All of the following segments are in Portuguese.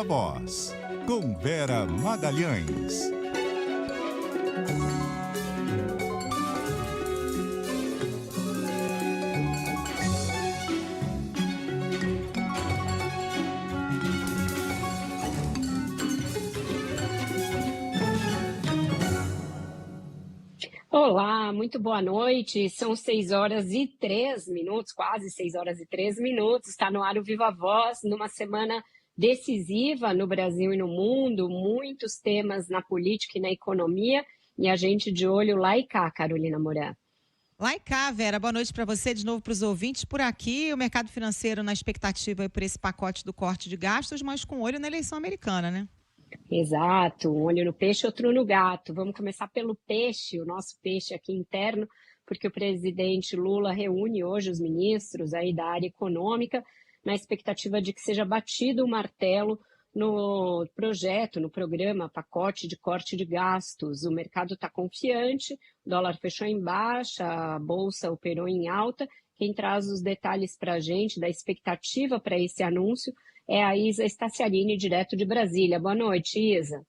Viva Voz, com Vera Magalhães. Olá, muito boa noite. São 6h03, quase 6h03. Está no ar o Viva Voz, numa semana decisiva no Brasil e no mundo. Muitos temas na política e na economia. E a gente de olho lá e cá, Carolina Moran. Lá e cá, Vera, boa noite para você, de novo para os ouvintes. Por aqui, o mercado financeiro na expectativa por esse pacote do corte de gastos, mas com olho na eleição americana, né? Exato, um olho no peixe, outro no gato. Vamos começar pelo peixe, o nosso peixe aqui interno, porque o presidente Lula reúne hoje os ministros aí da área econômica na expectativa de que seja batido o martelo no projeto, no programa, pacote de corte de gastos. O mercado está confiante, o dólar fechou em baixa, a bolsa operou em alta. Quem traz os detalhes para a gente da expectativa para esse anúncio é a Isa Staciarini, direto de Brasília. Boa noite, Isa.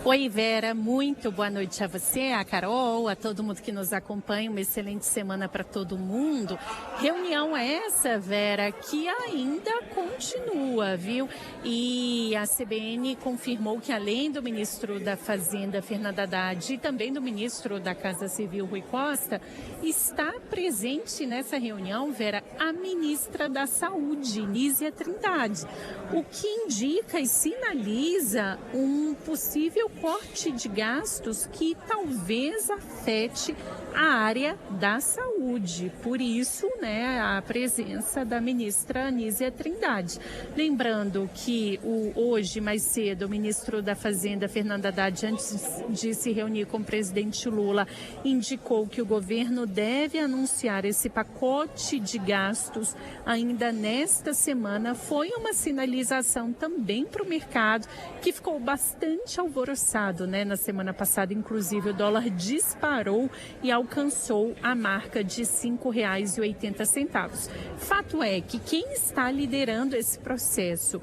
Oi, Vera, muito boa noite a você, a Carol, a todo mundo que nos acompanha. Uma excelente semana para todo mundo. Reunião essa, Vera, que ainda continua, viu? E a CBN confirmou que, além do ministro da Fazenda, Fernando Haddad, e também do ministro da Casa Civil, Rui Costa, está presente nessa reunião, Vera, a ministra da Saúde, Nízia Trindade, o que indica e sinaliza um possível corte de gastos que talvez afete a área da saúde. Por isso, né, a presença da ministra Nízia Trindade. Lembrando que hoje, mais cedo, o ministro da Fazenda, Fernando Haddad, antes de se reunir com o presidente Lula, indicou que o governo deve anunciar esse pacote de gastos ainda nesta semana. Foi uma sinalização também para o mercado, que ficou bastante alvoroçado, né? Na semana passada, inclusive, o dólar disparou e alcançou a marca de R$ 5,80. Fato é que quem está liderando esse processo,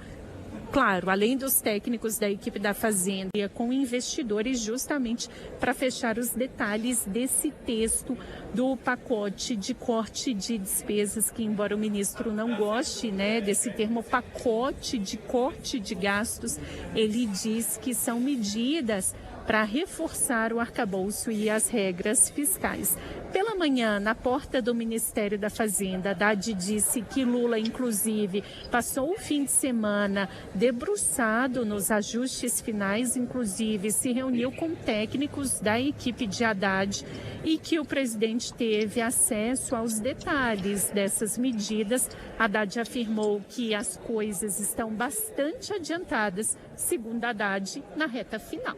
claro, além dos técnicos da equipe da Fazenda, com investidores justamente para fechar os detalhes desse texto do pacote de corte de despesas, que embora o ministro não goste, né, desse termo pacote de corte de gastos, ele diz que são medidas para reforçar o arcabouço e as regras fiscais. Pela manhã, na porta do Ministério da Fazenda, Haddad disse que Lula, inclusive, passou o fim de semana debruçado nos ajustes finais, inclusive se reuniu com técnicos da equipe de Haddad e que o presidente teve acesso aos detalhes dessas medidas. Haddad afirmou que as coisas estão bastante adiantadas, segundo Haddad, na reta final.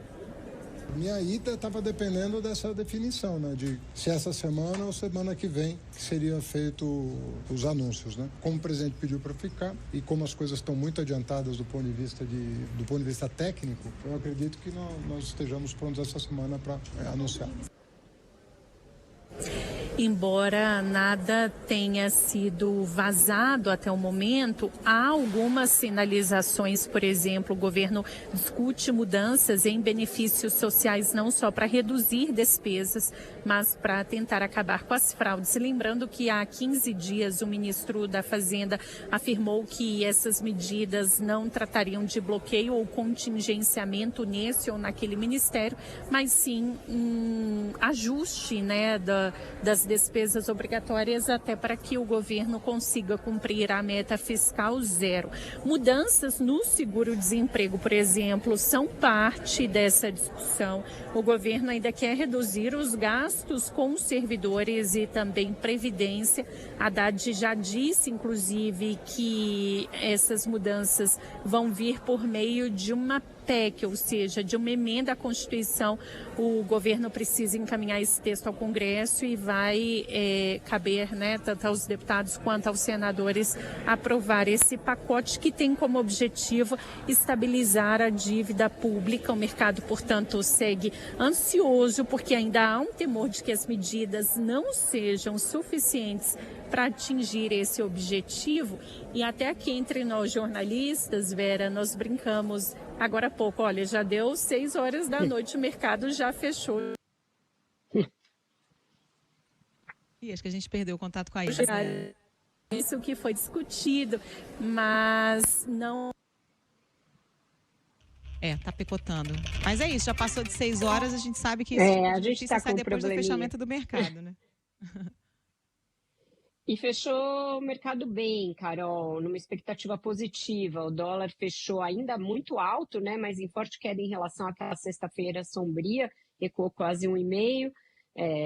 Minha ida estava dependendo dessa definição, né, de se essa semana ou semana que vem que seria feito os anúncios, né? Como o presidente pediu para ficar e como as coisas estão muito adiantadas do ponto de vista técnico, eu acredito que nós estejamos prontos essa semana para anunciar. Embora nada tenha sido vazado até o momento, há algumas sinalizações. Por exemplo, o governo discute mudanças em benefícios sociais não só para reduzir despesas, mas para tentar acabar com as fraudes. Lembrando que há 15 dias o ministro da Fazenda afirmou que essas medidas não tratariam de bloqueio ou contingenciamento nesse ou naquele ministério, mas sim um ajuste, né, das despesas obrigatórias até para que o governo consiga cumprir a meta fiscal zero. Mudanças no seguro-desemprego, por exemplo, são parte dessa discussão. O governo ainda quer reduzir os gastos com os servidores e também previdência. Haddad já disse, inclusive, que essas mudanças vão vir por meio de uma PEC, ou seja, de uma emenda à Constituição. O governo precisa encaminhar esse texto ao Congresso e vai caber, né, tanto aos deputados quanto aos senadores aprovar esse pacote que tem como objetivo estabilizar a dívida pública. O mercado, portanto, segue ansioso porque ainda há um temor de que as medidas não sejam suficientes para atingir esse objetivo. E até aqui entre nós jornalistas, Vera, nós brincamos agora há pouco, olha, já deu 6 horas da noite, o mercado já fechou. E acho que a gente perdeu o contato com a Isa. Isso que foi discutido, mas não... Tá picotando. Mas é isso, já passou de 6 horas, a gente sabe que isso a gente está sai com depois do probleminha. fechamento do mercado, né? E fechou o mercado bem, Carol, numa expectativa positiva. O dólar fechou ainda muito alto, né, mas em forte queda em relação àquela sexta-feira sombria, recuou quase 1,5%,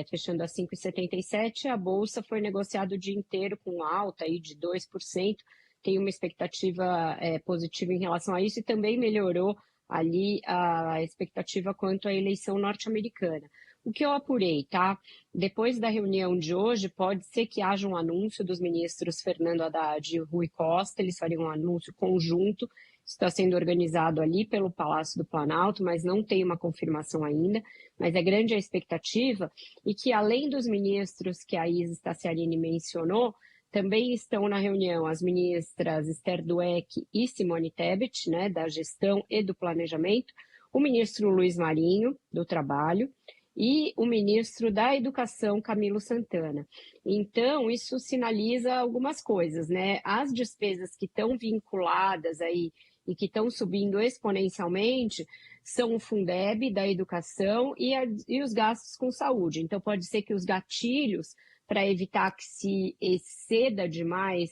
fechando a 5,77%. A Bolsa foi negociada o dia inteiro com alta aí de 2%. Tem uma expectativa positiva em relação a isso e também melhorou ali a expectativa quanto à eleição norte-americana. O que eu apurei, tá? Depois da reunião de hoje, pode ser que haja um anúncio dos ministros Fernando Haddad e Rui Costa, eles fariam um anúncio conjunto, está sendo organizado ali pelo Palácio do Planalto, mas não tem uma confirmação ainda, mas é grande a expectativa, e que além dos ministros que a Isa Staciarini mencionou, também estão na reunião as ministras Esther Dweck e Simone Tebet, né, da gestão e do planejamento, o ministro Luiz Marinho, do Trabalho, e o ministro da Educação, Camilo Santana. Então, isso sinaliza algumas coisas, né? As despesas que estão vinculadas aí e que estão subindo exponencialmente são o Fundeb da educação e os gastos com saúde. Então, pode ser que os gatilhos para evitar que se exceda demais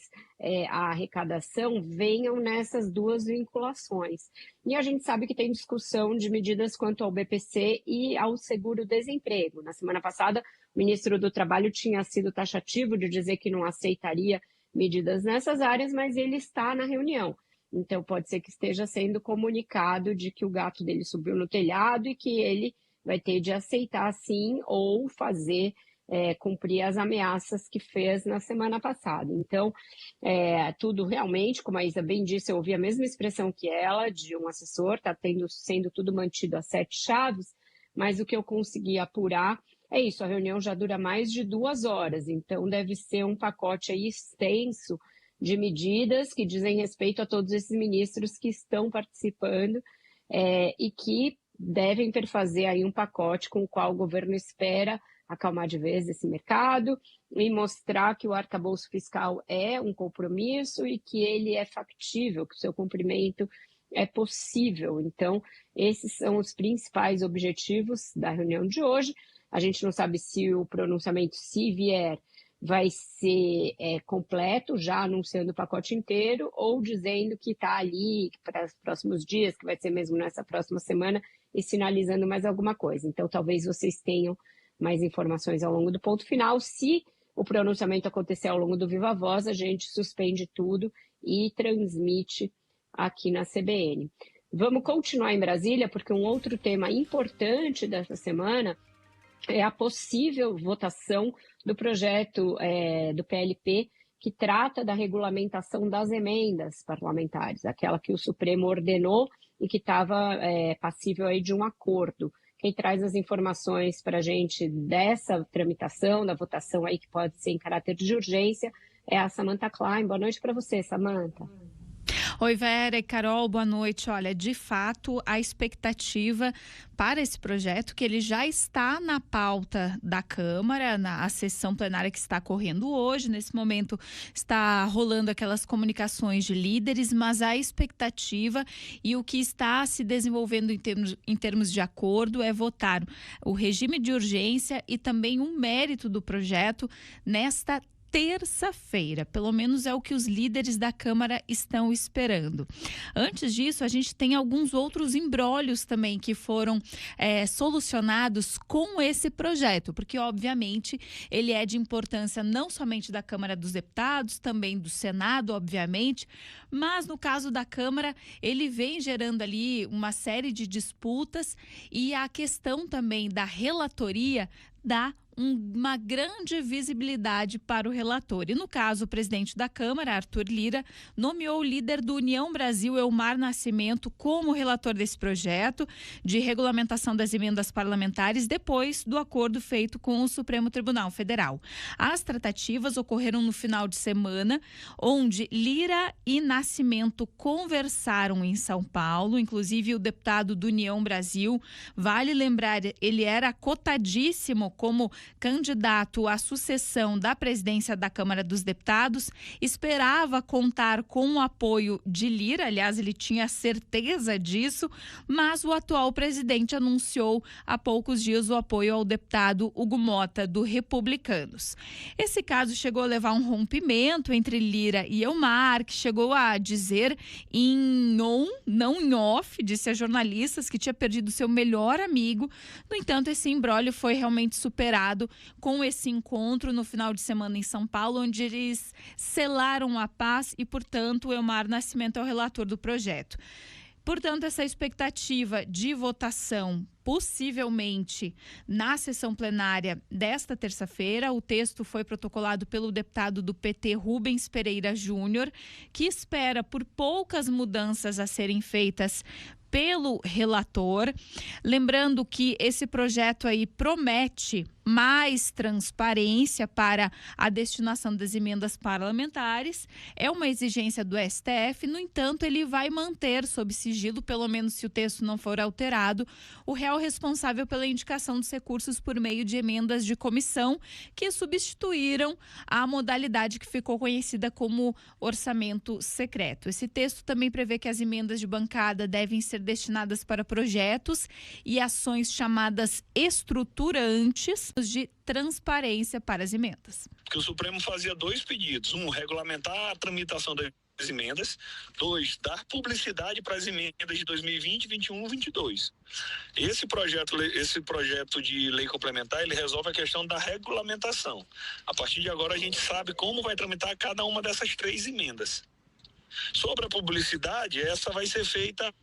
a arrecadação, venham nessas duas vinculações. E a gente sabe que tem discussão de medidas quanto ao BPC e ao seguro-desemprego. Na semana passada, o ministro do Trabalho tinha sido taxativo de dizer que não aceitaria medidas nessas áreas, mas ele está na reunião. Então, pode ser que esteja sendo comunicado de que o gato dele subiu no telhado e que ele vai ter de aceitar sim ou fazer cumprir as ameaças que fez na semana passada. Então, tudo realmente, como a Isa bem disse, eu ouvi a mesma expressão que ela, de um assessor, está sendo tudo mantido a 7 chaves, mas o que eu consegui apurar é isso, a reunião já dura mais de 2 horas, então deve ser um pacote aí extenso de medidas que dizem respeito a todos esses ministros que estão participando e que devem perfazer aí um pacote com o qual o governo espera acalmar de vez esse mercado e mostrar que o arcabouço fiscal é um compromisso e que ele é factível, que o seu cumprimento é possível. Então, esses são os principais objetivos da reunião de hoje. A gente não sabe se o pronunciamento, se vier, vai ser completo, já anunciando o pacote inteiro, ou dizendo que está ali para os próximos dias, que vai ser mesmo nessa próxima semana, e sinalizando mais alguma coisa. Então, talvez vocês tenham mais informações ao longo do ponto final. Se o pronunciamento acontecer ao longo do Viva Voz, a gente suspende tudo e transmite aqui na CBN. Vamos continuar em Brasília, porque um outro tema importante dessa semana é a possível votação do projeto do PLP, que trata da regulamentação das emendas parlamentares, aquela que o Supremo ordenou e que estava passível aí de um acordo. Quem traz as informações para a gente dessa tramitação, da votação aí que pode ser em caráter de urgência, é a Samantha Klein. Boa noite para você, Samantha. Oi, Vera e Carol, boa noite. Olha, de fato, a expectativa para esse projeto, que ele já está na pauta da Câmara, na sessão plenária que está correndo hoje. Nesse momento está rolando aquelas comunicações de líderes, mas a expectativa e o que está se desenvolvendo em termos de acordo é votar o regime de urgência e também um mérito do projeto nesta terça-feira, pelo menos é o que os líderes da Câmara estão esperando. Antes disso, a gente tem alguns outros imbrólios também que foram solucionados com esse projeto, porque obviamente ele é de importância não somente da Câmara dos Deputados, também do Senado, obviamente, mas no caso da Câmara, ele vem gerando ali uma série de disputas e a questão também da relatoria dá uma grande visibilidade para o relator. E no caso, o presidente da Câmara, Arthur Lira, nomeou o líder do União Brasil, Elmar Nascimento, como relator desse projeto de regulamentação das emendas parlamentares depois do acordo feito com o Supremo Tribunal Federal. As tratativas ocorreram no final de semana, onde Lira e Nascimento conversaram em São Paulo, inclusive o deputado do União Brasil, vale lembrar, ele era cotadíssimo como candidato à sucessão da presidência da Câmara dos Deputados, esperava contar com o apoio de Lira, aliás, ele tinha certeza disso, mas o atual presidente anunciou há poucos dias o apoio ao deputado Hugo Mota, do Republicanos. Esse caso chegou a levar um rompimento entre Lira e Elmar, que chegou a dizer não em off, disse a jornalistas que tinha perdido seu melhor amigo. No entanto, esse imbróglio foi realmente superado com esse encontro no final de semana em São Paulo, onde eles selaram a paz e, portanto, o Elmar Nascimento é o relator do projeto. Portanto, essa expectativa de votação possivelmente na sessão plenária desta terça-feira, o texto foi protocolado pelo deputado do PT, Rubens Pereira Júnior, que espera por poucas mudanças a serem feitas pelo relator. Lembrando que esse projeto aí promete mais transparência para a destinação das emendas parlamentares. É uma exigência do STF, no entanto, ele vai manter sob sigilo, pelo menos se o texto não for alterado, o réu responsável pela indicação dos recursos por meio de emendas de comissão, que substituíram a modalidade que ficou conhecida como orçamento secreto. Esse texto também prevê que as emendas de bancada devem ser destinadas para projetos e ações chamadas estruturantes de transparência para as emendas. Que o Supremo fazia dois pedidos: um, regulamentar a tramitação das emendas; dois, dar publicidade para as emendas de 2020, 21 e 22. Esse projeto de lei complementar, ele resolve a questão da regulamentação. A partir de agora a gente sabe como vai tramitar cada uma dessas três emendas. Sobre a publicidade, essa vai ser feita,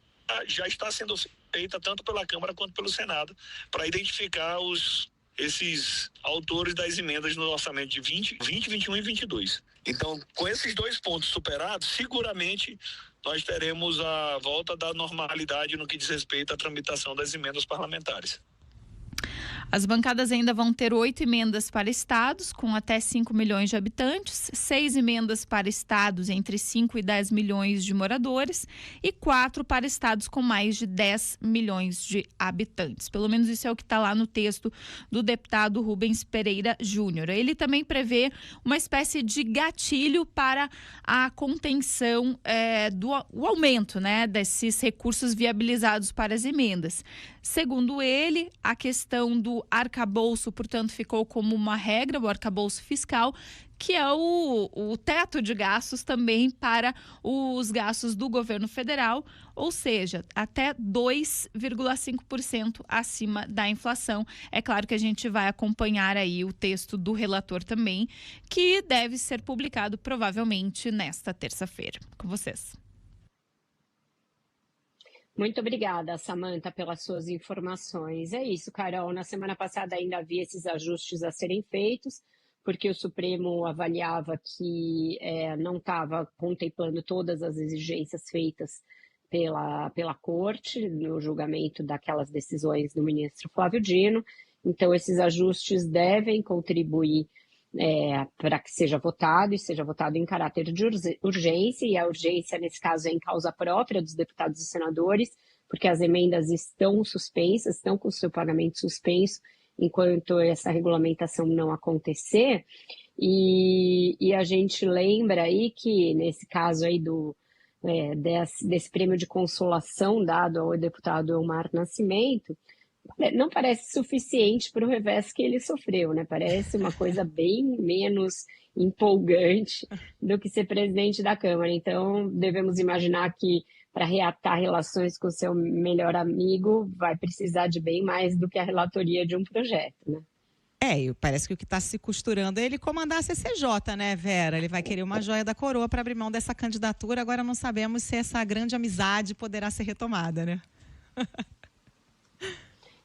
já está sendo feita tanto pela Câmara quanto pelo Senado, para identificar esses autores das emendas no orçamento de 20, 21 e 22. Então, com esses dois pontos superados, seguramente nós teremos a volta da normalidade no que diz respeito à tramitação das emendas parlamentares. As bancadas ainda vão ter 8 emendas para estados com até 5 milhões de habitantes, 6 emendas para estados entre 5 e 10 milhões de moradores e 4 para estados com mais de 10 milhões de habitantes. Pelo menos isso é o que está lá no texto do deputado Rubens Pereira Júnior. Ele também prevê uma espécie de gatilho para a contenção o aumento, desses recursos viabilizados para as emendas. Segundo ele, a questão do arcabouço, portanto, ficou como uma regra, o arcabouço fiscal, que é o teto de gastos também para os gastos do governo federal, ou seja, até 2,5% acima da inflação. É claro que a gente vai acompanhar aí o texto do relator também, que deve ser publicado provavelmente nesta terça-feira. Com vocês. Muito obrigada, Samanta, pelas suas informações. É isso, Carol. Na semana passada ainda havia esses ajustes a serem feitos, porque o Supremo avaliava que não estava contemplando todas as exigências feitas pela Corte no julgamento daquelas decisões do ministro Flávio Dino. Então, esses ajustes devem contribuir para que seja votado e seja votado em caráter de urgência, e a urgência, nesse caso, é em causa própria dos deputados e senadores, porque as emendas estão suspensas, estão com o seu pagamento suspenso, enquanto essa regulamentação não acontecer, e a gente lembra aí que, nesse caso aí desse prêmio de consolação dado ao deputado Elmar Nascimento, Não parece suficiente para o revés que ele sofreu, né? Parece uma coisa bem menos empolgante do que ser presidente da Câmara. Então, devemos imaginar que para reatar relações com o seu melhor amigo vai precisar de bem mais do que a relatoria de um projeto, né? E parece que o que está se costurando é ele comandar a CCJ, né, Vera? Ele vai querer uma joia da coroa para abrir mão dessa candidatura. Agora não sabemos se essa grande amizade poderá ser retomada, né?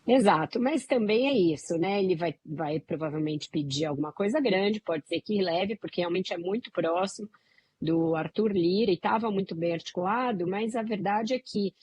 Exato, mas também é isso, né? Ele vai provavelmente pedir alguma coisa grande, pode ser que leve, porque realmente é muito próximo do Arthur Lira e estava muito bem articulado, mas a verdade é que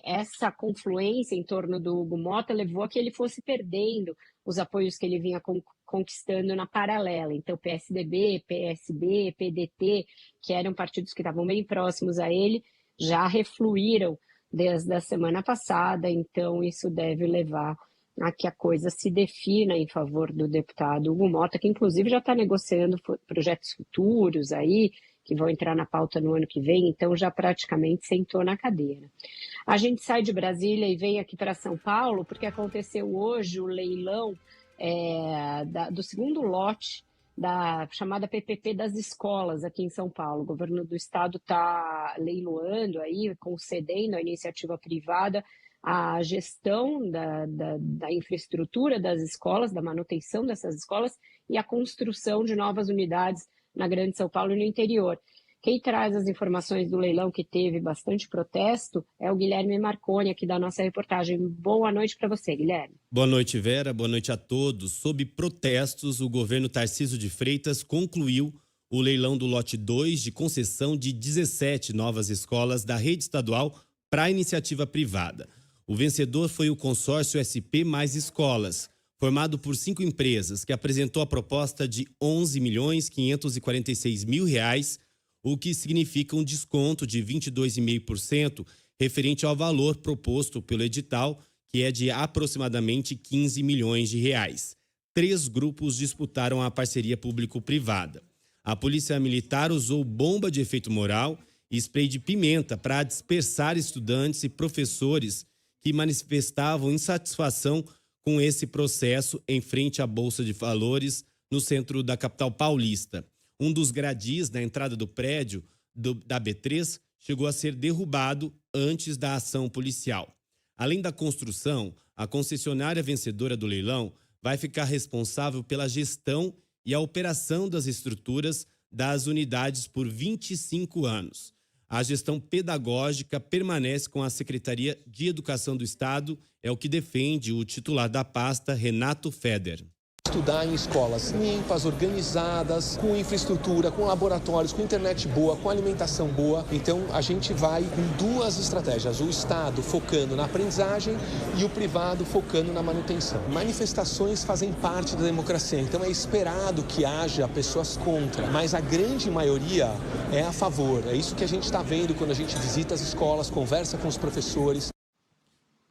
essa confluência em torno do Hugo Mota levou a que ele fosse perdendo os apoios que ele vinha conquistando na paralela. Então, PSDB, PSB, PDT, que eram partidos que estavam bem próximos a ele, já refluíram desde a semana passada, então isso deve levar a que a coisa se defina em favor do deputado Hugo Mota, que inclusive já está negociando projetos futuros aí, que vão entrar na pauta no ano que vem, então já praticamente sentou na cadeira. A gente sai de Brasília e vem aqui para São Paulo, porque aconteceu hoje o leilão do segundo lote da chamada PPP das escolas aqui em São Paulo. O governo do estado está leiloando aí, concedendo à iniciativa privada a gestão da infraestrutura das escolas, da manutenção dessas escolas e a construção de novas unidades na Grande São Paulo e no interior. Quem traz as informações do leilão, que teve bastante protesto, é o Guilherme Marconi, aqui da nossa reportagem. Boa noite para você, Guilherme. Boa noite, Vera. Boa noite a todos. Sob protestos, o governo Tarcísio de Freitas concluiu o leilão do lote 2 de concessão de 17 novas escolas da rede estadual para a iniciativa privada. O vencedor foi o consórcio SP Mais Escolas, formado por 5 empresas, que apresentou a proposta de R$ 11.546.000, o que significa um desconto de 22,5% referente ao valor proposto pelo edital, que é de aproximadamente R$ 15 milhões. 3 grupos disputaram a parceria público-privada. A Polícia Militar usou bomba de efeito moral e spray de pimenta para dispersar estudantes e professores que manifestavam insatisfação com esse processo em frente à Bolsa de Valores, no centro da capital paulista. Um dos gradis na entrada do prédio da B3 chegou a ser derrubado antes da ação policial. Além da construção, a concessionária vencedora do leilão vai ficar responsável pela gestão e a operação das estruturas das unidades por 25 anos. A gestão pedagógica permanece com a Secretaria de Educação do Estado, é o que defende o titular da pasta, Renato Feder. Estudar em escolas limpas, organizadas, com infraestrutura, com laboratórios, com internet boa, com alimentação boa. Então a gente vai com 2 estratégias, o Estado focando na aprendizagem e o privado focando na manutenção. Manifestações fazem parte da democracia, então é esperado que haja pessoas contra, mas a grande maioria é a favor. É isso que a gente está vendo quando a gente visita as escolas, conversa com os professores.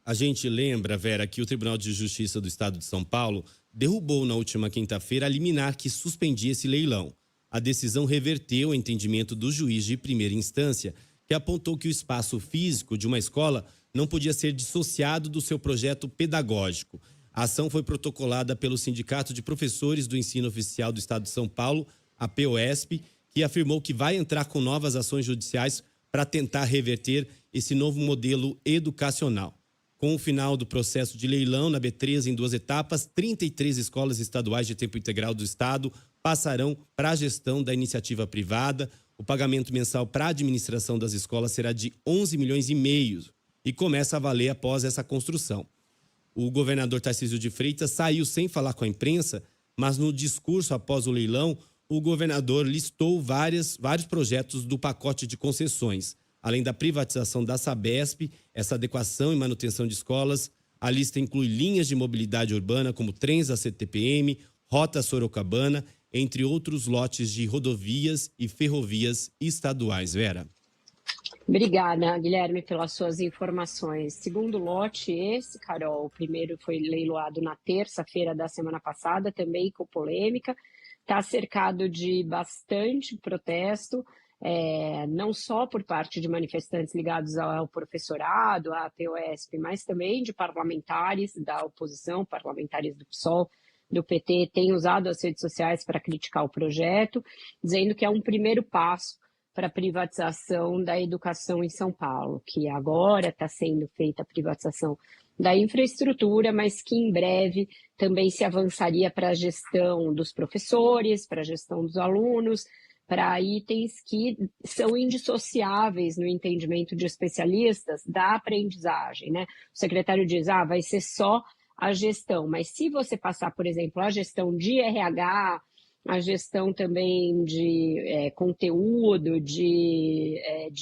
A gente lembra, Vera, que o Tribunal de Justiça do Estado de São Paulo derrubou na última quinta-feira a liminar que suspendia esse leilão. A decisão reverteu o entendimento do juiz de primeira instância, que apontou que o espaço físico de uma escola não podia ser dissociado do seu projeto pedagógico. A ação foi protocolada pelo Sindicato de Professores do Ensino Oficial do Estado de São Paulo, a POSP, que afirmou que vai entrar com novas ações judiciais para tentar reverter esse novo modelo educacional. Com o final do processo de leilão na B3 em 2 etapas, 33 escolas estaduais de tempo integral do estado passarão para a gestão da iniciativa privada. O pagamento mensal para a administração das escolas será de 11 milhões e meio e começa a valer após essa construção. O governador Tarcísio de Freitas saiu sem falar com a imprensa, mas no discurso após o leilão, o governador listou vários projetos do pacote de concessões. Além da privatização da Sabesp, essa adequação e manutenção de escolas, a lista inclui linhas de mobilidade urbana como trens da CTPM, Rota Sorocabana, entre outros lotes de rodovias e ferrovias estaduais. Vera. Obrigada, Guilherme, pelas suas informações. Segundo lote esse, Carol, o primeiro foi leiloado na terça-feira da semana passada, também com polêmica, está cercado de bastante protesto. não só por parte de manifestantes ligados ao professorado, à POSP, mas também de parlamentares da oposição, parlamentares do PSOL, do PT, têm usado as redes sociais para criticar o projeto, dizendo que é um primeiro passo para a privatização da educação em São Paulo, que agora está sendo feita a privatização da infraestrutura, mas que em breve também se avançaria para a gestão dos professores, para a gestão dos alunos, para itens que são indissociáveis no entendimento de especialistas da aprendizagem, né? O secretário diz, vai ser só a gestão, mas se você passar, por exemplo, a gestão de RH, a gestão também de conteúdo, de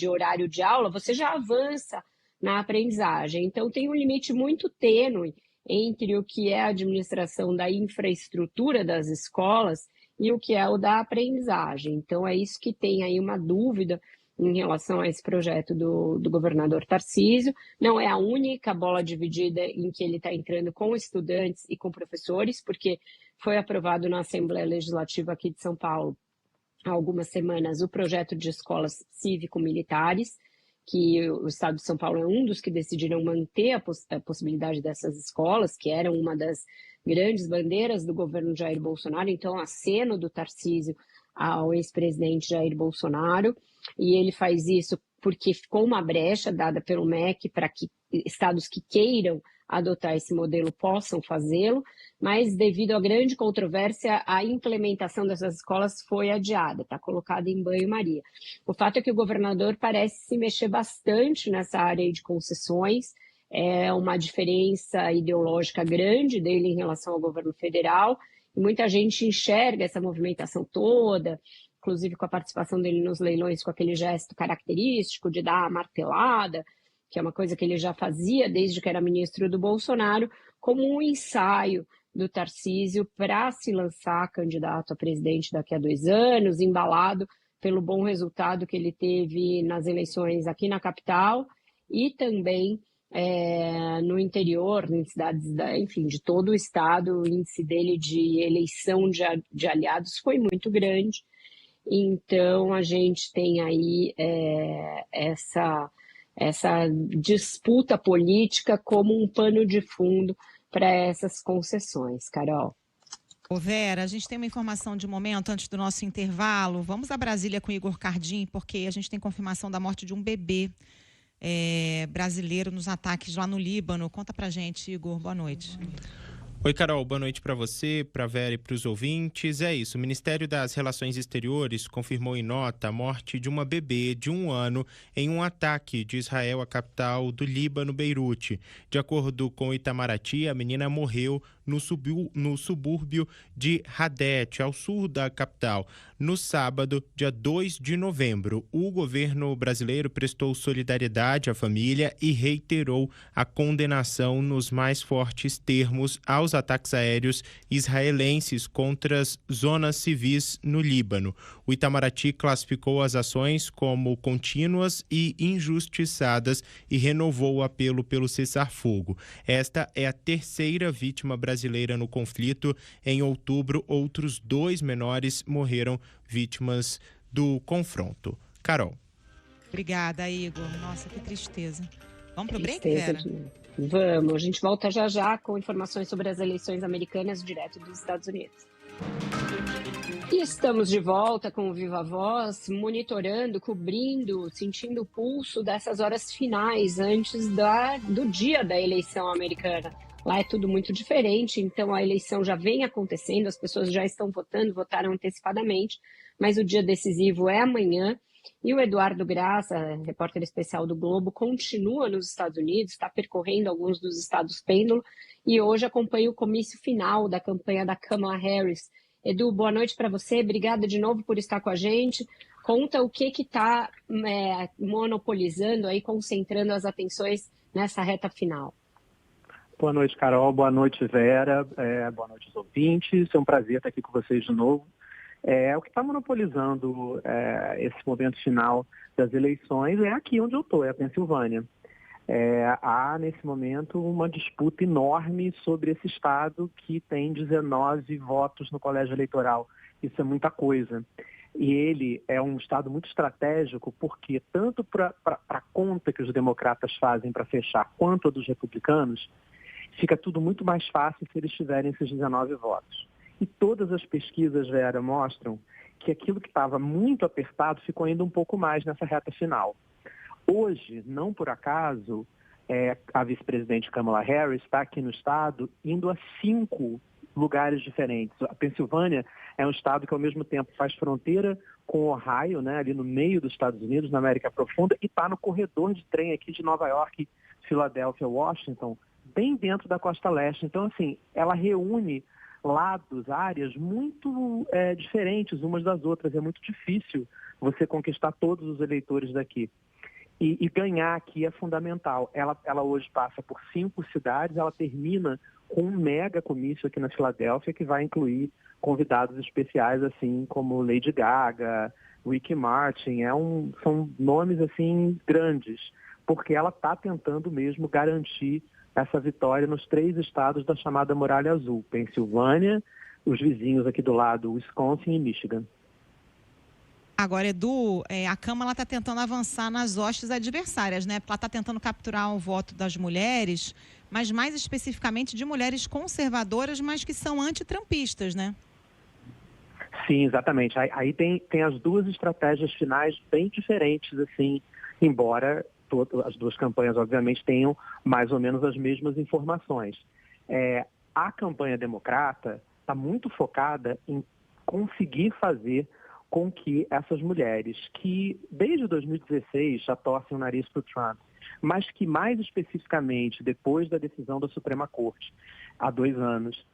horário de aula, você já avança na aprendizagem. Então, tem um limite muito tênue entre o que é a administração da infraestrutura das escolas e o que é o da aprendizagem. Então, é isso que tem aí uma dúvida em relação a esse projeto do governador Tarcísio. Não é a única bola dividida em que ele está entrando com estudantes e com professores, porque foi aprovado na Assembleia Legislativa aqui de São Paulo há algumas semanas o projeto de escolas cívico-militares, que o Estado de São Paulo é um dos que decidiram manter a possibilidade dessas escolas, que eram uma das grandes bandeiras do governo Jair Bolsonaro, então aceno do Tarcísio ao ex-presidente Jair Bolsonaro, e ele faz isso porque ficou uma brecha dada pelo MEC para que estados que queiram adotar esse modelo possam fazê-lo, mas devido à grande controvérsia, a implementação dessas escolas foi adiada, está colocada em banho-maria. O fato é que o governador parece se mexer bastante nessa área de concessões, é uma diferença ideológica grande dele em relação ao governo federal, e muita gente enxerga essa movimentação toda, inclusive com a participação dele nos leilões, com aquele gesto característico de dar a martelada, que é uma coisa que ele já fazia desde que era ministro do Bolsonaro, como um ensaio do Tarcísio para se lançar candidato a presidente daqui a 2 anos, embalado pelo bom resultado que ele teve nas eleições aqui na capital e também no interior, em cidades, enfim, de todo o estado. O índice dele de eleição de aliados foi muito grande. Então, a gente tem aí essa disputa política como um pano de fundo para essas concessões, Carol. Ô Vera, a gente tem uma informação de momento antes do nosso intervalo. Vamos a Brasília com Igor Cardim, porque a gente tem confirmação da morte de um bebê brasileiro nos ataques lá no Líbano. Conta pra gente, Igor. Boa noite. Oi, Carol. Boa noite para você, para a Vera e para os ouvintes. É isso, o Ministério das Relações Exteriores confirmou em nota a morte de uma bebê de 1 ano em um ataque de Israel à capital do Líbano, Beirute. De acordo com o Itamaraty, a menina morreu no subúrbio de Hadeth, ao sul da capital, no sábado, dia 2 de novembro. O governo brasileiro prestou solidariedade à família e reiterou a condenação nos mais fortes termos aos ataques aéreos israelenses contra as zonas civis no Líbano. O Itamaraty classificou as ações como contínuas e injustiçadas e renovou o apelo pelo cessar-fogo. Esta é a 3ª vítima brasileira no conflito. Em outubro, outros 2 menores morreram vítimas do confronto. Carol. Obrigada, Igor. Nossa, que tristeza. Vamos pro break, Vera? Vamos, a gente volta já com informações sobre as eleições americanas direto dos Estados Unidos. E estamos de volta com o Viva Voz, monitorando, cobrindo, sentindo o pulso dessas horas finais antes do dia da eleição americana. Lá é tudo muito diferente, então a eleição já vem acontecendo, as pessoas já estão votando, votaram antecipadamente, mas o dia decisivo é amanhã. E o Eduardo Graça, repórter especial do Globo, continua nos Estados Unidos, está percorrendo alguns dos estados pêndulo e hoje acompanha o comício final da campanha da Kamala Harris. Edu, boa noite para você, obrigada de novo por estar com a gente. Conta o que está monopolizando, aí, concentrando as atenções nessa reta final. Boa noite, Carol. Boa noite, Vera. Boa noite aos ouvintes. É um prazer estar aqui com vocês de novo. O que está monopolizando esse momento final das eleições é aqui onde eu estou, é a Pensilvânia. Há, nesse momento, uma disputa enorme sobre esse estado que tem 19 votos no colégio eleitoral. Isso é muita coisa. E ele é um estado muito estratégico porque tanto para a conta que os democratas fazem para fechar quanto a dos republicanos, fica tudo muito mais fácil se eles tiverem esses 19 votos. E todas as pesquisas, Vera, mostram que aquilo que estava muito apertado ficou ainda um pouco mais nessa reta final. Hoje, não por acaso, a vice-presidente Kamala Harris está aqui no estado indo a 5 lugares diferentes. A Pensilvânia é um estado que ao mesmo tempo faz fronteira com o Ohio, né, ali no meio dos Estados Unidos, na América Profunda, e está no corredor de trem aqui de Nova York, Filadélfia, Washington, bem dentro da costa leste. Então, assim, ela reúne lados, áreas muito diferentes umas das outras. É muito difícil você conquistar todos os eleitores daqui. E ganhar aqui é fundamental. Ela hoje passa por 5 cidades, ela termina com um mega comício aqui na Filadélfia que vai incluir convidados especiais, assim como Lady Gaga, Ricky Martin. São nomes assim grandes, porque ela está tentando mesmo garantir essa vitória nos 3 estados da chamada Muralha Azul: Pensilvânia, os vizinhos aqui do lado, Wisconsin e Michigan. Agora, Edu, a Câmara está tentando avançar nas hostes adversárias, né? Ela está tentando capturar o voto das mulheres, mas mais especificamente de mulheres conservadoras, mas que são antitrampistas, né? Sim, exatamente. Aí tem as 2 estratégias finais bem diferentes, assim, embora as 2 campanhas, obviamente, tenham mais ou menos as mesmas informações. A campanha democrata está muito focada em conseguir fazer com que essas mulheres que desde 2016 já torcem o nariz para o Trump, mas que mais especificamente depois da decisão da Suprema Corte, há 2 anos,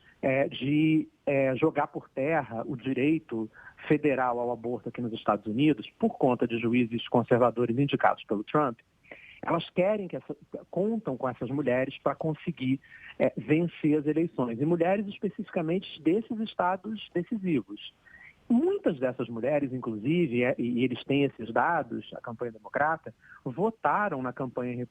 de jogar por terra o direito federal ao aborto aqui nos Estados Unidos, por conta de juízes conservadores indicados pelo Trump, elas querem contam com essas mulheres para conseguir vencer as eleições, e mulheres especificamente desses estados decisivos. Muitas dessas mulheres, inclusive, e eles têm esses dados, a campanha democrata, votaram na campanha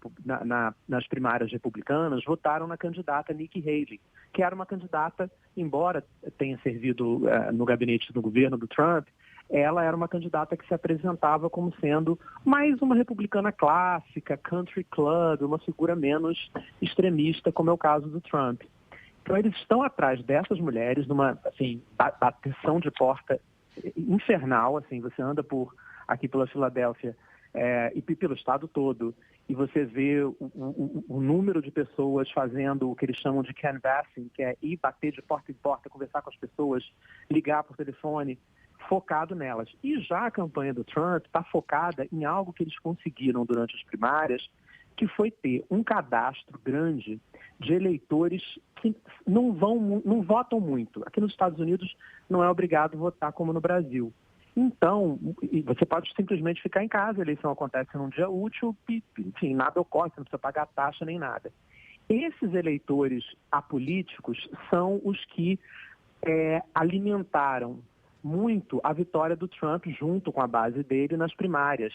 nas primárias republicanas, votaram na candidata Nikki Haley, que era uma candidata, embora tenha servido no gabinete do governo do Trump, ela era uma candidata que se apresentava como sendo mais uma republicana clássica, country club, uma figura menos extremista, como é o caso do Trump. Então, eles estão atrás dessas mulheres numa, assim, bateção de porta infernal. Assim, você anda aqui pela Filadélfia e pelo estado todo, e você vê o número de pessoas fazendo o que eles chamam de canvassing, que é ir bater de porta em porta, conversar com as pessoas, ligar por telefone, focado nelas. E já a campanha do Trump está focada em algo que eles conseguiram durante as primárias, que foi ter um cadastro grande de eleitores que não votam muito. Aqui nos Estados Unidos não é obrigado a votar como no Brasil. Então, você pode simplesmente ficar em casa, a eleição acontece num dia útil, e, enfim, nada ocorre, você não precisa pagar taxa nem nada. Esses eleitores apolíticos são os que alimentaram muito a vitória do Trump junto com a base dele nas primárias.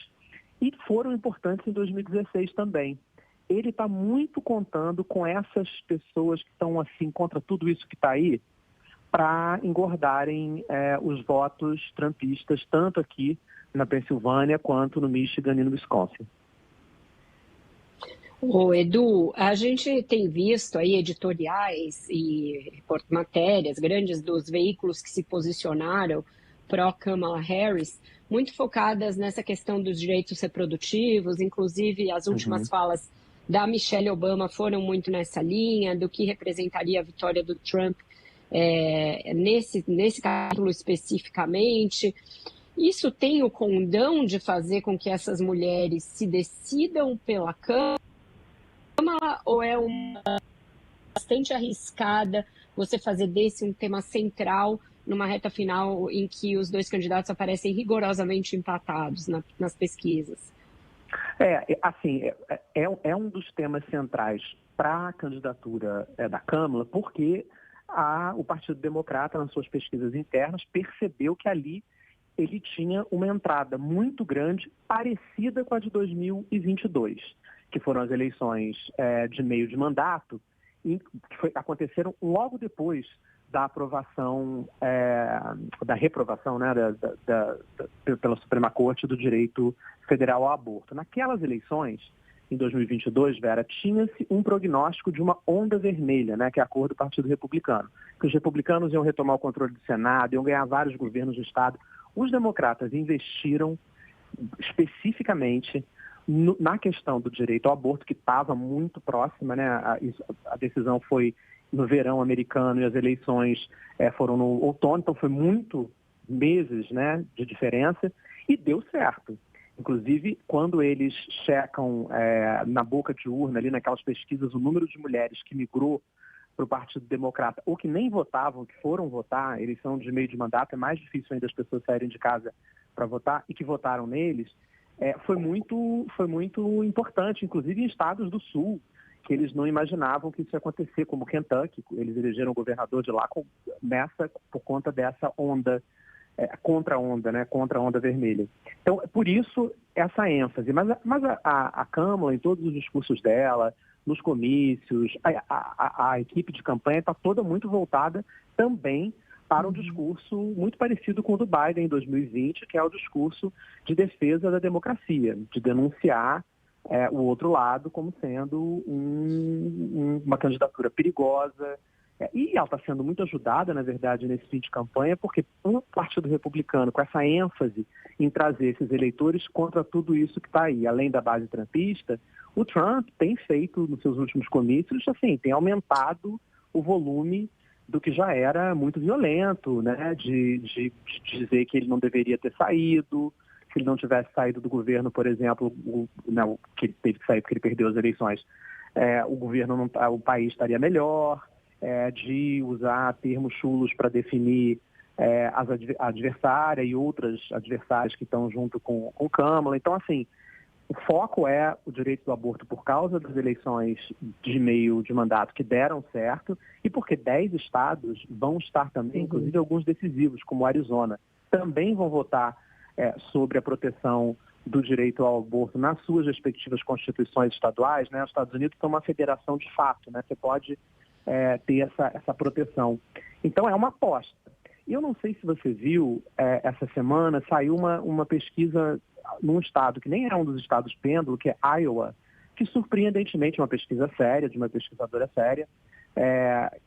E foram importantes em 2016 também. Ele está muito contando com essas pessoas que estão assim contra tudo isso que está aí, para engordarem os votos trumpistas, tanto aqui na Pensilvânia quanto no Michigan e no Wisconsin. Ô, Edu, a gente tem visto aí editoriais e matérias grandes dos veículos que se posicionaram pró-Kamala Harris, muito focadas nessa questão dos direitos reprodutivos, inclusive as últimas falas da Michelle Obama foram muito nessa linha, do que representaria a vitória do Trump nesse capítulo especificamente. Isso tem o condão de fazer com que essas mulheres se decidam pela Câmara, ou é uma bastante arriscada você fazer desse um tema central numa reta final em que os 2 candidatos aparecem rigorosamente empatados nas pesquisas? É um dos temas centrais para a candidatura da Câmara, porque o Partido Democrata, nas suas pesquisas internas, percebeu que ali ele tinha uma entrada muito grande, parecida com a de 2022, que foram as eleições de meio de mandato, que aconteceram logo depois da aprovação, da reprovação, né, pela Suprema Corte do direito federal ao aborto. Naquelas eleições, em 2022, Vera, tinha-se um prognóstico de uma onda vermelha, né, que é a cor do Partido Republicano, que os republicanos iam retomar o controle do Senado, iam ganhar vários governos do Estado. Os democratas investiram especificamente na questão do direito ao aborto, que estava muito próxima, né, a decisão foi no verão americano e as eleições foram no outono, então foi muito meses, né, de diferença, e deu certo. Inclusive, quando eles checam na boca de urna, ali naquelas pesquisas, o número de mulheres que migrou para o Partido Democrata, ou que nem votavam, que foram votar, eleição de meio de mandato, é mais difícil ainda as pessoas saírem de casa para votar, e que votaram neles, foi muito importante, inclusive em estados do Sul, que eles não imaginavam que isso ia acontecer, como Kentucky, eles elegeram o governador de lá por conta dessa onda, contra a onda vermelha. Então, por isso, essa ênfase. Mas a Câmara, em todos os discursos dela, nos comícios, a equipe de campanha está toda muito voltada também para um discurso muito parecido com o do Biden em 2020, que é o discurso de defesa da democracia, de denunciar o outro lado como sendo uma candidatura perigosa. E ela está sendo muito ajudada, na verdade, nesse fim de campanha, porque o Partido Republicano, com essa ênfase em trazer esses eleitores contra tudo isso que está aí, além da base trumpista, o Trump tem feito, nos seus últimos comícios, assim, tem aumentado o volume do que já era muito violento, né, de dizer que ele não deveria ter saído, se ele não tivesse saído do governo, por exemplo, que ele teve que sair porque ele perdeu as eleições, o país estaria melhor, de usar termos chulos para definir a adversária e outras adversárias que estão junto com Câmara. Então, assim, o foco é o direito do aborto por causa das eleições de meio de mandato que deram certo e porque 10 estados vão estar também, inclusive alguns decisivos, como o Arizona, também vão votar sobre a proteção do direito ao aborto nas suas respectivas constituições estaduais, né? Os Estados Unidos são uma federação de fato, né? Você pode ter essa proteção. Então, é uma aposta. Eu não sei se você viu, essa semana saiu uma pesquisa num estado que nem é um dos estados pêndulo, que é Iowa, que surpreendentemente, uma pesquisa séria, de uma pesquisadora séria,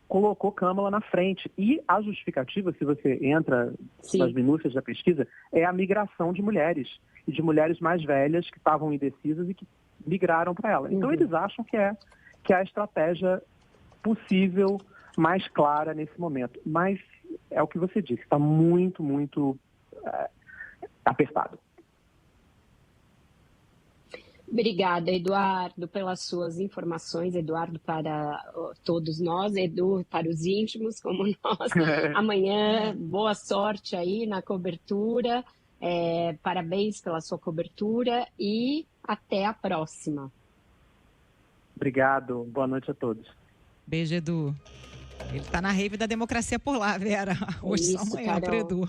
colocou Kamala na frente. E a justificativa, se você entra nas minúcias da pesquisa, é a migração de mulheres, e de mulheres mais velhas que estavam indecisas e que migraram para ela. Então, eles acham que é a estratégia possível, mais clara nesse momento. Mas é o que você disse, está muito, muito apertado. Obrigada, Eduardo, pelas suas informações. Eduardo para todos nós, Edu para os íntimos, como nós. Amanhã, boa sorte aí na cobertura. Parabéns pela sua cobertura e até a próxima. Obrigado, boa noite a todos. Beijo, Edu. Ele está na rave da democracia por lá, Vera. Hoje só amanhã para Edu.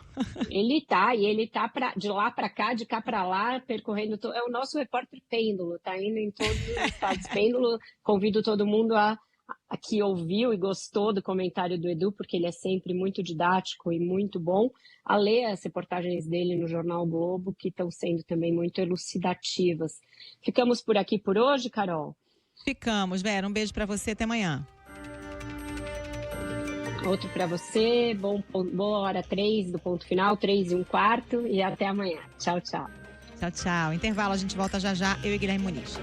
Ele tá de lá para cá, de cá para lá, percorrendo. É o nosso repórter pêndulo, tá indo em todos os estados pêndulo. Convido todo mundo a que ouviu e gostou do comentário do Edu, porque ele é sempre muito didático e muito bom, a ler as reportagens dele no Jornal o Globo, que estão sendo também muito elucidativas. Ficamos por aqui por hoje, Carol? Ficamos, Vera. Um beijo para você, até amanhã. Outro para você, boa hora 3 do ponto final, 3:15 e até amanhã. Tchau, tchau. Tchau, tchau. Intervalo, a gente volta já já, eu e Guilherme Muniz.